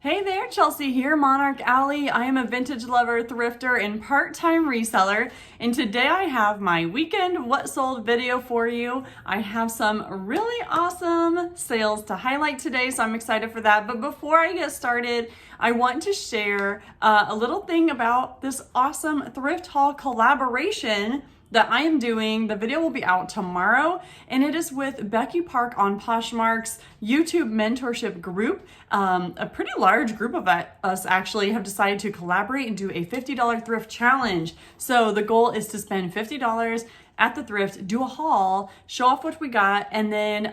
Hey there, Chelsea here, MonarchAlley. I am a vintage lover, thrifter, and part-time reseller. And today I have my weekend what sold video for you. I have some really awesome sales to highlight today, so I'm excited for that. But before I get started, I want to share a little thing about this awesome thrift haul collaboration that I am doing. The video will be out tomorrow, and it is with Becky Park on Poshmark's YouTube mentorship group. A pretty large group of us actually have decided to collaborate and do a $50 thrift challenge. So the goal is to spend $50 at the thrift, do a haul, show off what we got, and then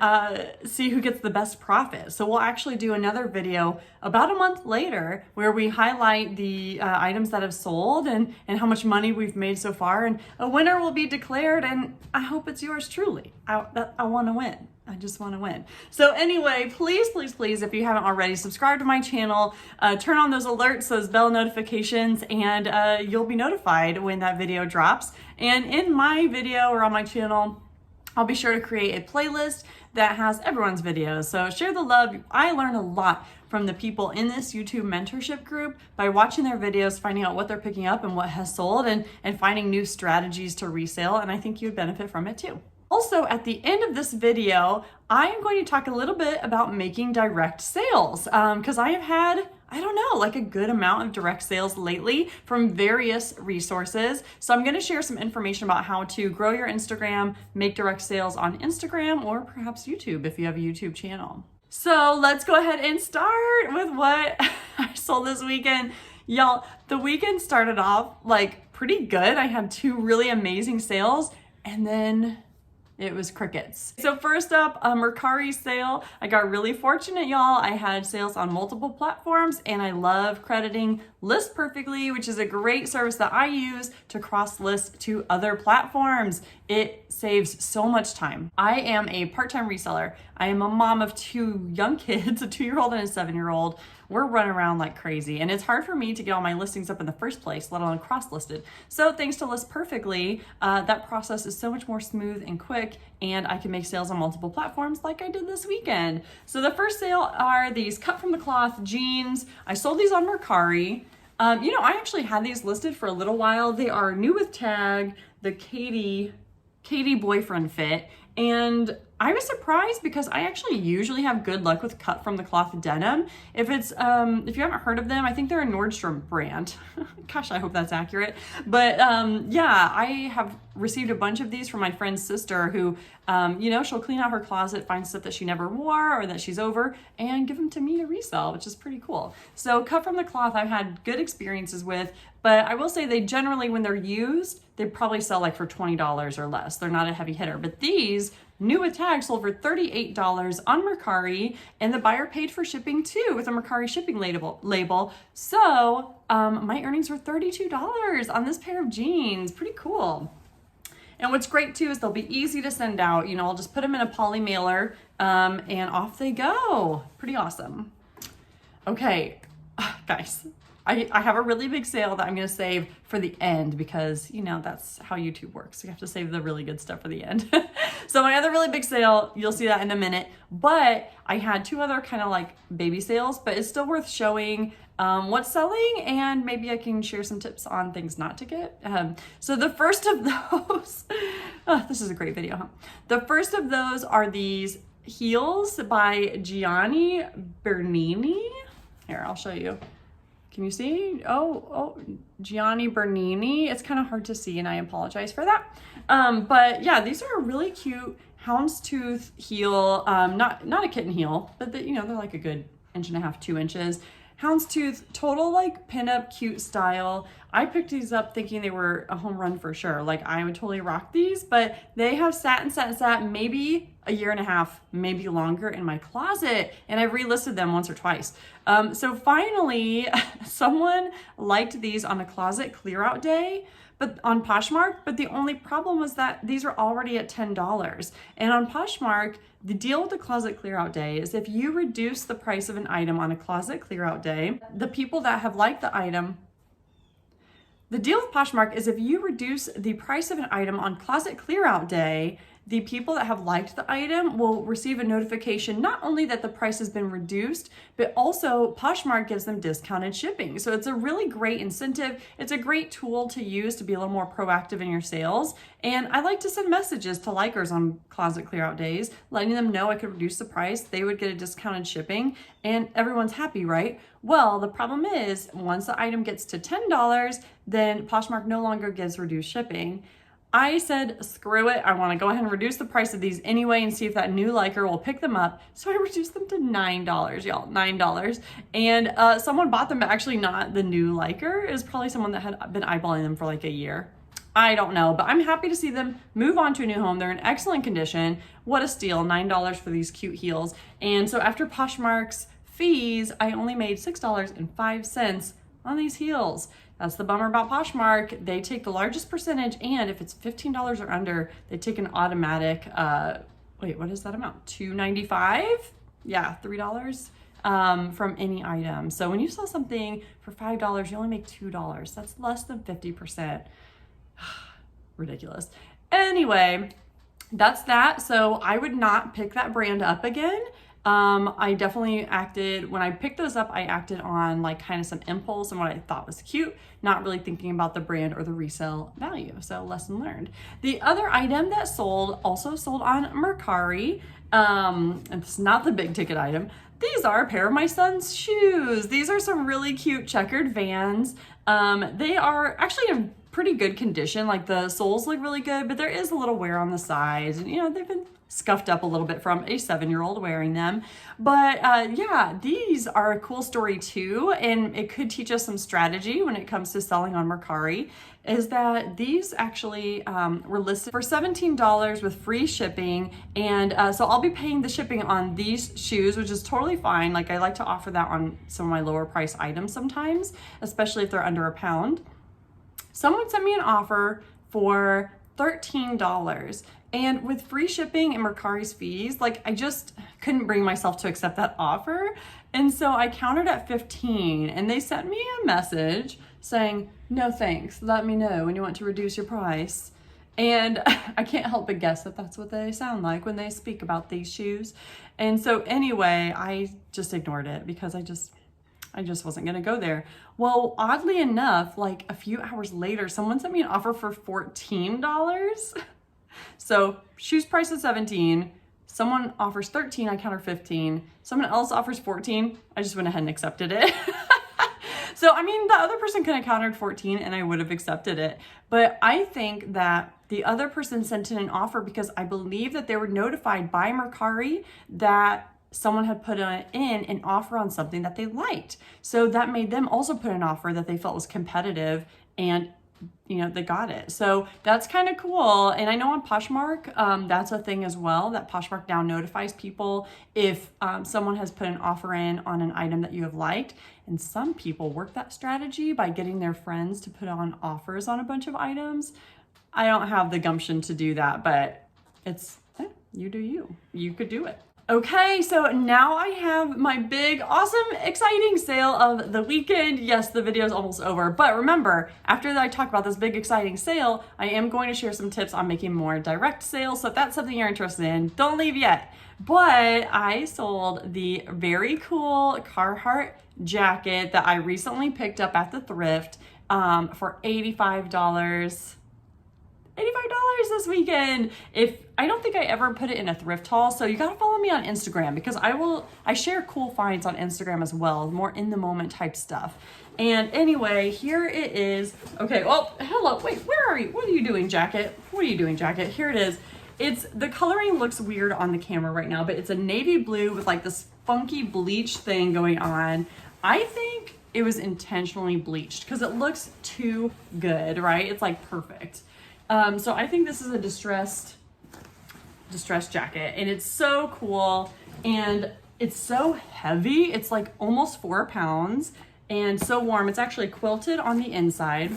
see who gets the best profit. So we'll actually do another video about a month later where we highlight the items that have sold and how much money we've made so far, and a winner will be declared, and I hope it's yours truly. I want to win. I just want to win. So anyway, please, if you haven't already, subscribe to my channel, turn on those alerts, those bell notifications, and you'll be notified when that video drops. And in my video or on my channel, I'll be sure to create a playlist that has everyone's videos. So share the love. I learn a lot from the people in this YouTube mentorship group by watching their videos, finding out what they're picking up and what has sold, and finding new strategies to resale. And I think you'd benefit from it too. Also, at the end of this video, I am going to talk a little bit about making direct sales because I have had, like a good amount of direct sales lately from various resources. So I'm going to share some information about how to grow your Instagram, make direct sales on Instagram, or perhaps YouTube if you have a YouTube channel. So let's go ahead and start with what I sold this weekend. Y'all, the weekend started off like pretty good. I had two really amazing sales, and then it was crickets. So first up, a Mercari sale. I got really fortunate, y'all. I had sales on multiple platforms, and I love crediting List Perfectly, which is a great service that I use to cross list to other platforms. It saves so much time. I am a part-time reseller. I am a mom of two young kids, a 2-year-old and a 7-year-old. We're running around like crazy, and it's hard for me to get all my listings up in the first place, let alone cross-listed. So thanks to List Perfectly, that process is so much more smooth and quick, and I can make sales on multiple platforms like I did this weekend. So the first sale are these cut from the cloth jeans. I sold these on Mercari. I actually had these listed for a little while. They are new with tag, the Katie boyfriend fit, and I was surprised because I actually usually have good luck with cut from the cloth denim. If you haven't heard of them, I think they're a Nordstrom brand. Gosh, I hope that's accurate. But yeah, I have received a bunch of these from my friend's sister who, she'll clean out her closet, find stuff that she never wore or that she's over, and give them to me to resell, which is pretty cool. So cut from the cloth I've had good experiences with, but I will say they generally, when they're used, they probably sell like for $20 or less. They're not a heavy hitter, but these new with tag sold for $38 on Mercari, and the buyer paid for shipping too with a Mercari shipping label. So my earnings were $32 on this pair of jeans. Pretty cool. And what's great too is they'll be easy to send out. I'll just put them in a poly mailer and off they go. Pretty awesome. Okay, guys. I have a really big sale that I'm going to save for the end because, that's how YouTube works. You have to save the really good stuff for the end. So my other really big sale, you'll see that in a minute. But I had two other kind of like baby sales, but it's still worth showing what's selling, and maybe I can share some tips on things not to get. So the first of those, this is a great video, huh? The first of those are these heels by Gianni Bernini. Here, I'll show you. Can you see? Oh, Gianni Bernini. It's kind of hard to see, and I apologize for that. But yeah, these are a really cute houndstooth heel. Not a kitten heel, but they're like a good 1.5 inches, 2 inches. Houndstooth, total like pinup cute style. I picked these up thinking they were a home run for sure. Like I would totally rock these, but they have sat maybe a 1.5 years, maybe longer in my closet, and I've relisted them once or twice. So finally, someone liked these on a closet clear out day, but on Poshmark, but the only problem was that these are already at $10. And on Poshmark, the deal with the closet clear out day is if you reduce the price of an item on a closet clear out day, the people that have liked the item, the deal with Poshmark is if you reduce the price of an item on closet clear out day, the people that have liked the item will receive a notification not only that the price has been reduced, but also Poshmark gives them discounted shipping. So it's a really great incentive. It's a great tool to use to be a little more proactive in your sales. And I like to send messages to likers on closet clear out days, letting them know I could reduce the price. They would get a discounted shipping and everyone's happy, right? Well, the problem is once the item gets to $10, then Poshmark no longer gives reduced shipping. I said, screw it. I want to go ahead and reduce the price of these anyway and see if that new liker will pick them up. So I reduced them to $9, y'all, $9. And someone bought them, but actually not the new liker. It was probably someone that had been eyeballing them for like a year. I don't know, but I'm happy to see them move on to a new home. They're in excellent condition. What a steal, $9 for these cute heels. And so after Poshmark's fees, I only made $6.05 on these heels. That's the bummer about Poshmark. They take the largest percentage, and if it's $15 or under, they take an automatic, wait, what is that amount? $2.95? Yeah, $3 from any item. So when you sell something for $5, you only make $2. That's less than 50%. Ridiculous. Anyway, that's that. So I would not pick that brand up again. I definitely acted, when I picked those up, I acted on like kind of some impulse and what I thought was cute, not really thinking about the brand or the resale value. So lesson learned. The other item that sold, also sold on Mercari, and it's not the big ticket item. These are a pair of my son's shoes. These are some really cute checkered Vans. They are actually in pretty good condition. Like the soles look really good, but there is a little wear on the sides. And, you know, they've been scuffed up a little bit from a 7-year-old wearing them. But yeah, these are a cool story too. And it could teach us some strategy when it comes to selling on Mercari, is that these actually were listed for $17 with free shipping. And so I'll be paying the shipping on these shoes, which is totally fine. Like I like to offer that on some of my lower price items sometimes, especially if they're under £1. Someone sent me an offer for $13. And with free shipping and Mercari's fees, like I just couldn't bring myself to accept that offer. And so I countered at 15 and they sent me a message saying, no thanks, let me know when you want to reduce your price. And I can't help but guess that that's what they sound like when they speak about these shoes. And so anyway, I just ignored it because I just wasn't gonna go there. Well, oddly enough, like a few hours later, someone sent me an offer for $14. So shoes price is 17. Someone offers 13, I counter 15. Someone else offers 14. I just went ahead and accepted it. So, I mean, the other person could have countered 14 and I would have accepted it. But I think that the other person sent in an offer because I believe that they were notified by Mercari that someone had put in an offer on something that they liked. So that made them also put an offer that they felt was competitive, and you know, they got it. So that's kind of cool. And I know on Poshmark, that's a thing as well, that Poshmark now notifies people if someone has put an offer in on an item that you have liked. And some people work that strategy by getting their friends to put on offers on a bunch of items. I don't have the gumption to do that, but it's, you do you. You could do it. Okay, so now I have my big, awesome, exciting sale of the weekend. Yes, the video is almost over, but remember, after I talk about this big, exciting sale, I am going to share some tips on making more direct sales. So if that's something you're interested in, don't leave yet. But I sold the very cool Carhartt jacket that I recently picked up at the thrift for $85. $85 this weekend. I don't think I ever put it in a thrift haul, so you gotta follow me on Instagram because I share cool finds on Instagram as well, more in the moment type stuff. And anyway, here it is. Okay, well, hello, wait, where are you? What are you doing, jacket? What are you doing, jacket? Here it is. The coloring looks weird on the camera right now, but it's a navy blue with like this funky bleach thing going on. I think it was intentionally bleached because it looks too good, right? It's like perfect. So I think this is a distressed jacket, and it's so cool, and it's so heavy. It's like almost 4 pounds and so warm. It's actually quilted on the inside,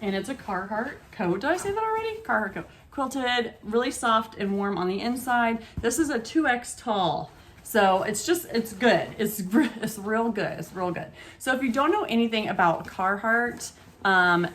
and it's a Carhartt coat. Did I say that already? Carhartt coat. Quilted, really soft and warm on the inside. This is a 2X tall. So it's good. It's real good. It's real good. So if you don't know anything about Carhartt, I'm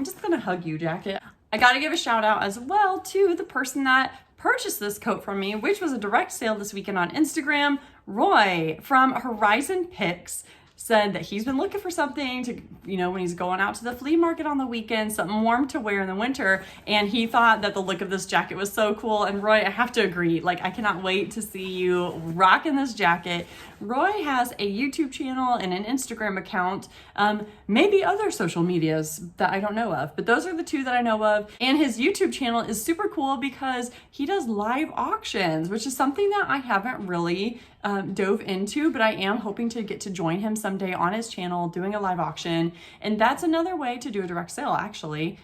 just gonna hug you, jacket. I gotta give a shout out as well to the person that purchased this coat from me, which was a direct sale this weekend on Instagram. Roy from Horizon Picks said that he's been looking for something to, when he's going out to the flea market on the weekend, something warm to wear in the winter. And he thought that the look of this jacket was so cool. And Roy, I have to agree, I cannot wait to see you rocking this jacket. Roy has a YouTube channel and an Instagram account, maybe other social medias that I don't know of, but those are the two that I know of. And his YouTube channel is super cool because he does live auctions, which is something that I haven't really dove into, but I am hoping to get to join him someday on his channel doing a live auction. And that's another way to do a direct sale, actually,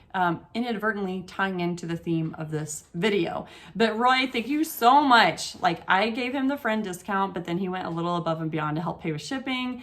inadvertently tying into the theme of this video. But Roy, thank you so much. I gave him the friend discount, but then he went a little above and beyond to help pay with shipping.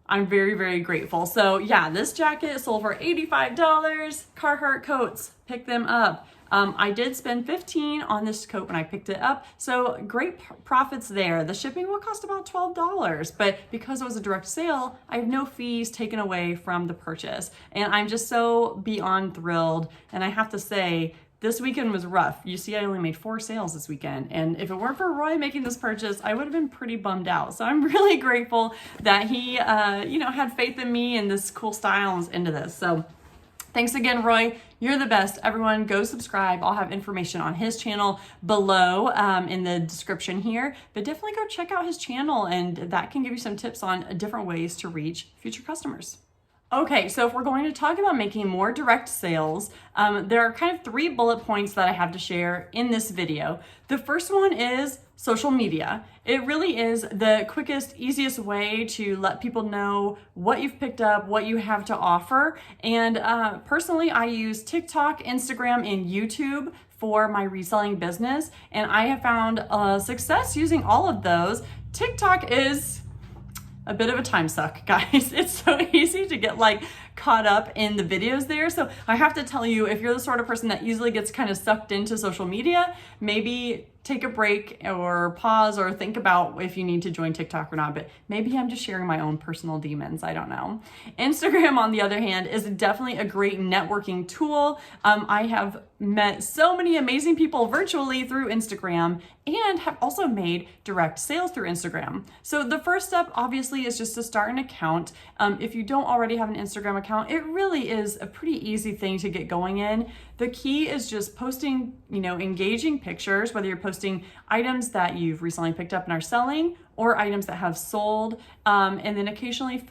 I'm very, very grateful. So yeah, this jacket sold for $85. Carhartt coats, pick them up. I did spend $15 on this coat when I picked it up, so great profits there. The shipping will cost about $12, but because it was a direct sale, I have no fees taken away from the purchase. And I'm just so beyond thrilled. And I have to say, this weekend was rough. You see, I only made 4 sales this weekend. And if it weren't for Roy making this purchase, I would have been pretty bummed out. So I'm really grateful that he, had faith in me and this cool style and was into this. So thanks again, Roy. You're the best. Everyone, go subscribe. I'll have information on his channel below in the description here. But definitely go check out his channel, and that can give you some tips on different ways to reach future customers. Okay, so if we're going to talk about making more direct sales, there are kind of 3 bullet points that I have to share in this video. The first one is social media. It really is the quickest, easiest way to let people know what you've picked up, what you have to offer. And personally, I use TikTok, Instagram, and YouTube for my reselling business. And I have found success using all of those. TikTok is a bit of a time suck, guys. It's so easy to get caught up in the videos there. So I have to tell you, if you're the sort of person that easily gets kind of sucked into social media, maybe take a break or pause or think about if you need to join TikTok or not. But maybe I'm just sharing my own personal demons. I don't know. Instagram, on the other hand, is definitely a great networking tool. I have met so many amazing people virtually through Instagram and have also made direct sales through Instagram. So the first step obviously is just to start an account. If you don't already have an Instagram account, it really is a pretty easy thing to get going in. The key is just posting, engaging pictures, whether you're posting items that you've recently picked up and are selling or items that have sold, and then occasionally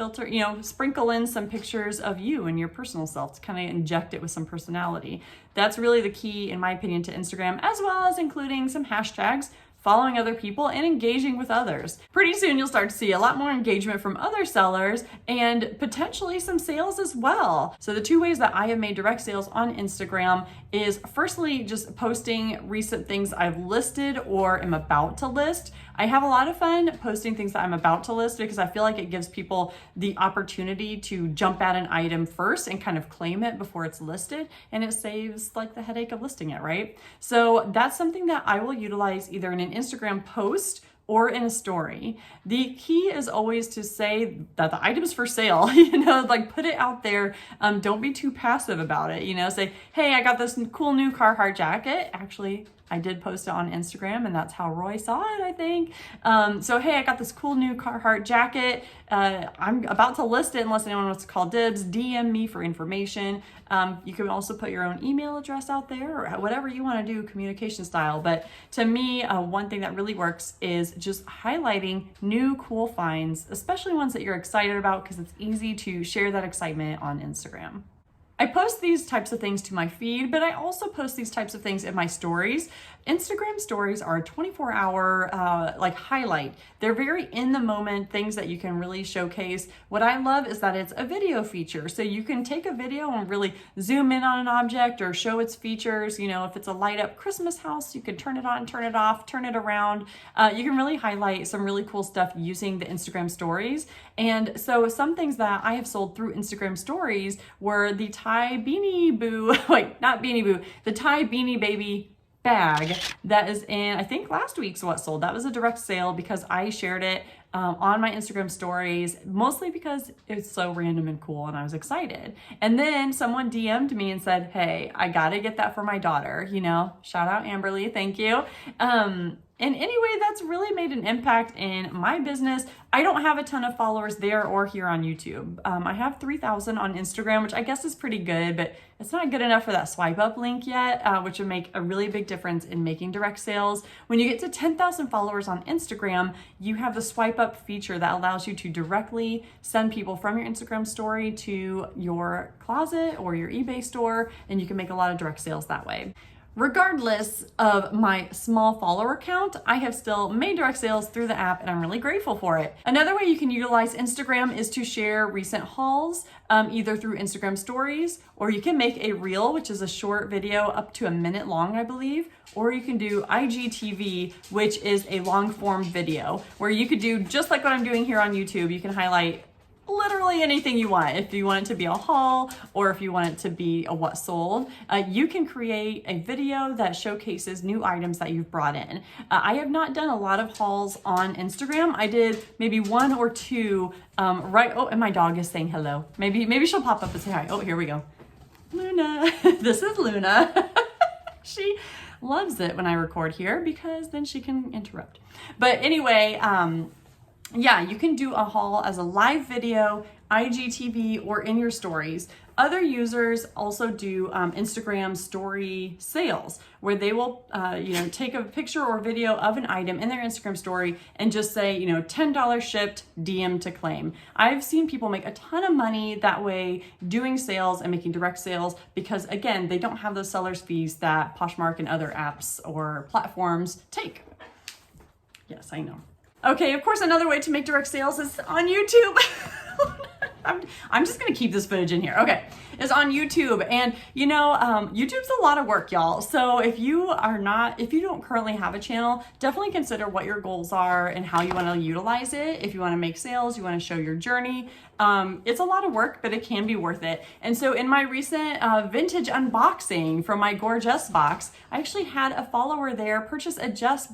sprinkle in some pictures of you and your personal self to kind of inject it with some personality. That's really the key, in my opinion, to Instagram, as well as including some hashtags, following other people, and engaging with others. Pretty soon you'll start to see a lot more engagement from other sellers and potentially some sales as well. So the 2 ways that I have made direct sales on Instagram is firstly just posting recent things I've listed or am about to list. I have a lot of fun posting things that I'm about to list because I feel like it gives people the opportunity to jump at an item first and kind of claim it before it's listed, and it saves the headache of listing it, right? So that's something that I will utilize either in an Instagram post or in a story. The key is always to say that the item's for sale, put it out there. Don't be too passive about it, say, hey, I got this cool new Carhartt jacket. Actually, I did post it on Instagram, and that's how Roy saw it, I think. So, hey, I got this cool new Carhartt jacket. I'm about to list it unless anyone wants to call dibs. DM me for information. You can also put your own email address out there or whatever you want to do, communication style. But to me, one thing that really works is just highlighting new cool finds, especially ones that you're excited about, because it's easy to share that excitement on Instagram. I post these types of things to my feed, but I also post these types of things in my stories. Instagram stories are a 24-hour highlight. They're very in the moment things that you can really showcase. What I love is that it's a video feature. So you can take a video and really zoom in on an object or show its features. If it's a light up Christmas house, you can turn it on, turn it off, turn it around. You can really highlight some really cool stuff using the Instagram stories. And so some things that I have sold through Instagram stories were the Thai Beanie Boo, not Beanie Boo, the Thai Beanie Baby bag that is in, I think, last week's What Sold. That was a direct sale because I shared it on my Instagram stories, mostly because it's so random and cool and I was excited. And then someone DM'd me and said, hey, I gotta get that for my daughter, you know, shout out Amberly, thank you. And anyway, that's really made an impact in my business. I don't have a ton of followers there or here on YouTube. I have 3,000 on Instagram, which I guess is pretty good, but it's not good enough for that swipe up link yet, which would make a really big difference in making direct sales. When you get to 10,000 followers on Instagram, you have the swipe up feature that allows you to directly send people from your Instagram story to your closet or your eBay store, and you can make a lot of direct sales that way. Regardless of my small follower count, I have still made direct sales through the app and I'm really grateful for it. Another way you can utilize Instagram is to share recent hauls, either through Instagram stories, or you can make a reel, which is a short video up to a minute long, I believe, or you can do IGTV, which is a long form video where you could do just like what I'm doing here on YouTube. You can highlight literally anything you want. If you want it to be a haul or if you want it to be a what sold, you can create a video that showcases new items that you've brought in. I have not done a lot of hauls on Instagram. I did maybe one or two, oh, and my dog is saying hello. Maybe she'll pop up and say hi. Oh, here we go. Luna, this is Luna. She loves it when I record here because then she can interrupt. But anyway, yeah, you can do a haul as a live video, IGTV, or in your stories. Other users also do Instagram story sales where they will, take a picture or video of an item in their Instagram story and just say, $10 shipped, DM to claim. I've seen people make a ton of money that way doing sales and making direct sales because, again, they don't have those seller's fees that Poshmark and other apps or platforms take. Yes, I know. Okay, of course, another way to make direct sales is on YouTube. I'm just gonna keep this footage in here. Okay, is on YouTube. And YouTube's a lot of work, y'all. So if you don't currently have a channel, definitely consider what your goals are and how you wanna utilize it. If you wanna make sales, you wanna show your journey. It's a lot of work, but it can be worth it. And so in my recent vintage unboxing from my Gorgeous box, I actually had a follower there purchase a dress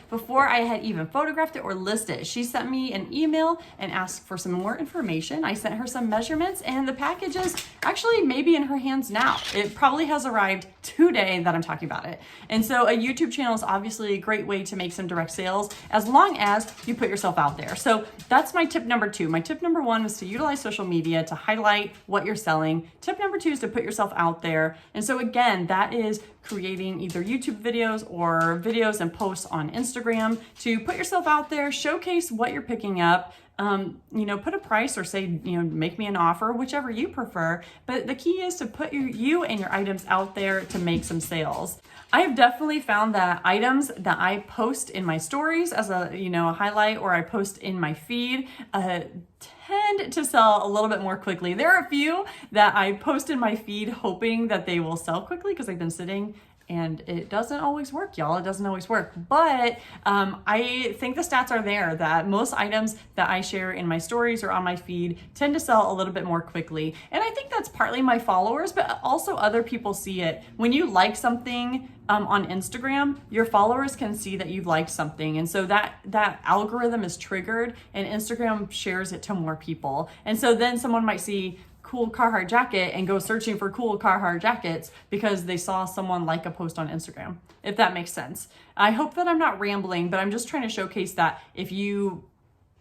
before I had even photographed it or listed it. She sent me an email and asked for some more information. I sent her some measurements and the package is actually maybe in her hands now. It probably has arrived today that I'm talking about it. And so a YouTube channel is obviously a great way to make some direct sales as long as you put yourself out there. So that's my tip number 2. My tip number 1 was to utilize social media to highlight what you're selling. Tip number 2 is to put yourself out there. And so again, that is creating either YouTube videos or videos and posts on Instagram to put yourself out there, showcase what you're picking up, put a price or say, make me an offer, whichever you prefer. But the key is to put you and your items out there to make some sales. I have definitely found that items that I post in my stories as a highlight or I post in my feed tend to sell a little bit more quickly. There are a few that I post in my feed hoping that they will sell quickly because they've been sitting, and it doesn't always work, y'all. It doesn't always work. But I think the stats are there that most items that I share in my stories or on my feed tend to sell a little bit more quickly. And I think that's partly my followers, but also other people see it. When you like something on Instagram, your followers can see that you've liked something. And so that algorithm is triggered and Instagram shares it to more people. And so then someone might see cool Carhartt jacket and go searching for cool Carhartt jackets because they saw someone like a post on Instagram, if that makes sense. I hope that I'm not rambling, but I'm just trying to showcase that if you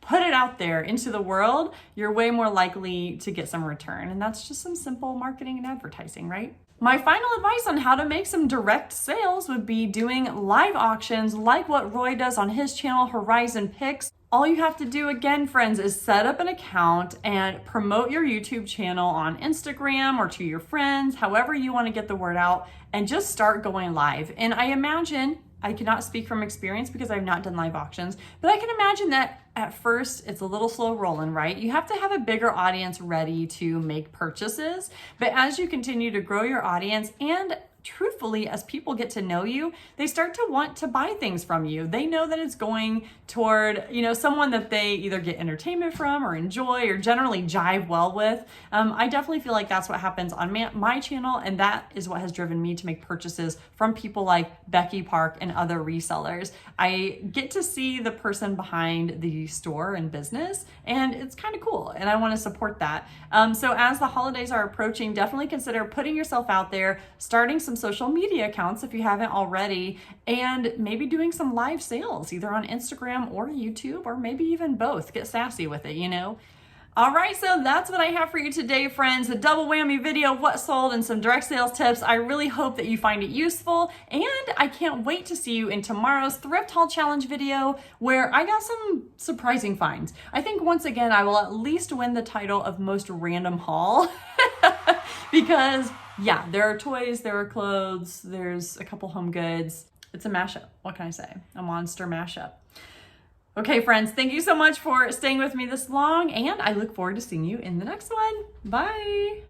put it out there into the world, you're way more likely to get some return. And that's just some simple marketing and advertising, right? My final advice on how to make some direct sales would be doing live auctions like what Roy does on his channel, Horizon Picks. All you have to do, again, friends, is set up an account and promote your YouTube channel on Instagram or to your friends, however you want to get the word out, and just start going live. And I imagine, I cannot speak from experience because I've not done live auctions, but I can imagine that at first it's a little slow rolling, right? You have to have a bigger audience ready to make purchases. But as you continue to grow your audience and truthfully, as people get to know you, they start to want to buy things from you. They know that it's going toward, someone that they either get entertainment from or enjoy or generally jive well with. I definitely feel like that's what happens on my channel, and that is what has driven me to make purchases from people like Becky Park and other resellers. I get to see the person behind the store and business, and it's kind of cool, and I want to support that. So as the holidays are approaching, definitely consider putting yourself out there, starting some social media accounts if you haven't already, and maybe doing some live sales either on Instagram or YouTube, or maybe even both. Get sassy with it, All right, so that's what I have for you today, friends. A double whammy video of what sold and some direct sales tips. I really hope that you find it useful, and I can't wait to see you in tomorrow's Thrift Haul Challenge video where I got some surprising finds. I think once again, I will at least win the title of most random haul because yeah, there are toys, there are clothes, there's a couple home goods. It's a mashup. What can I say? A monster mashup. Okay, friends, thank you so much for staying with me this long, and I look forward to seeing you in the next one. Bye.